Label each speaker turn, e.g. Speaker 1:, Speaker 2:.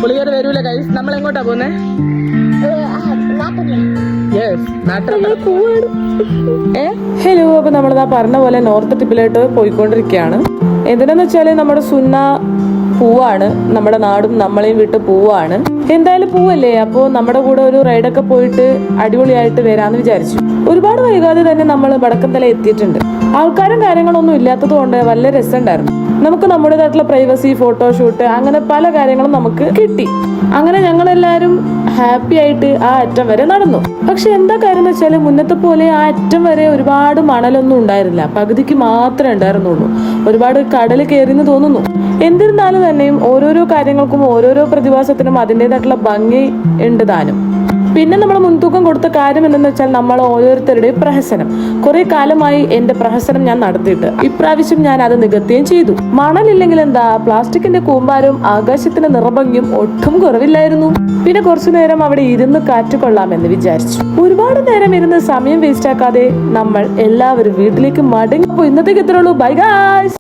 Speaker 1: പുളിയോര വരൂല ഗൈസ്. നമ്മൾ എങ്ങോട്ടാ പോന്നെ?
Speaker 2: ഹലോ, അപ്പൊ നമ്മളിതാ പറഞ്ഞ പോലെ നോർത്ത് ടിപ്പിലോട്ട് പോയിക്കൊണ്ടിരിക്കുകയാണ്. എന്തിനാന്ന് വെച്ചാല് നമ്മുടെ സുന്ന പൂവാണ്, നമ്മുടെ നാടും നമ്മളെയും വിട്ട് പൂവാണ്. എന്തായാലും പൂവല്ലേ, അപ്പോൾ നമ്മുടെ കൂടെ ഒരു റൈഡൊക്കെ പോയിട്ട് അടിപൊളിയായിട്ട് വരാന്ന് വിചാരിച്ചു. ഒരുപാട് വൈകാതെ തന്നെ നമ്മൾ വടക്കന്തല എത്തിയിട്ടുണ്ട്. ആൾക്കാരും കാര്യങ്ങളൊന്നും ഇല്ലാത്തത് കൊണ്ട് വല്ല രസമുണ്ടായിരുന്നു. നമുക്ക് നമ്മുടേതായിട്ടുള്ള പ്രൈവസി, ഫോട്ടോഷൂട്ട്, അങ്ങനെ പല കാര്യങ്ങളും നമുക്ക് കിട്ടി. അങ്ങനെ ഞങ്ങളെല്ലാവരും ഹാപ്പി ആയിട്ട് ആ അറ്റം വരെ നടന്നു. പക്ഷെ എന്താ കാര്യം എന്ന് വെച്ചാൽ മുന്നത്തെ പോലെ ആ അറ്റം വരെ ഒരുപാട് മണലൊന്നും ഉണ്ടായിരുന്നില്ല, പകുതിക്ക് മാത്രമേ ഉണ്ടായിരുന്നുള്ളൂ. ഒരുപാട് കടൽ കയറിയെന്ന് തോന്നുന്നു. എന്നിരുന്നാലും തന്നെയും ഓരോരോ കാര്യങ്ങൾക്കും ഓരോരോ പ്രതിഭാസത്തിനും അതിൻ്റെതായിട്ടുള്ള ഭംഗി ഉണ്ട് താനും. പിന്നെ നമ്മൾ മുൻതൂക്കം കൊടുത്ത കാര്യം എന്തെന്ന് വെച്ചാൽ നമ്മൾ ഓരോരുത്തരുടെയും പ്രഹസനം. കുറെ കാലമായി എന്റെ പ്രഹസനം ഞാൻ നടത്തിയിട്ട് ഇപ്രാവശ്യം ഞാൻ അത് നികത്തുകയും ചെയ്തു. മണലില്ലെങ്കിൽ എന്താ, പ്ലാസ്റ്റിക്കിന്റെ കൂമ്പാരവും ആകാശത്തിന്റെ നിറഭംഗിയും ഒട്ടും കുറവില്ലായിരുന്നു. പിന്നെ കുറച്ചു നേരം അവിടെ ഇരുന്ന് കാറ്റ് കൊള്ളാമെന്ന് വിചാരിച്ചു. ഒരുപാട് നേരം ഇരുന്ന് സമയം വേസ്റ്റ് ആക്കാതെ നമ്മൾ എല്ലാവരും വീട്ടിലേക്ക് മടങ്ങി. ഇന്നത്തേക്ക് ഇത്രയുള്ളൂ. Bye guys.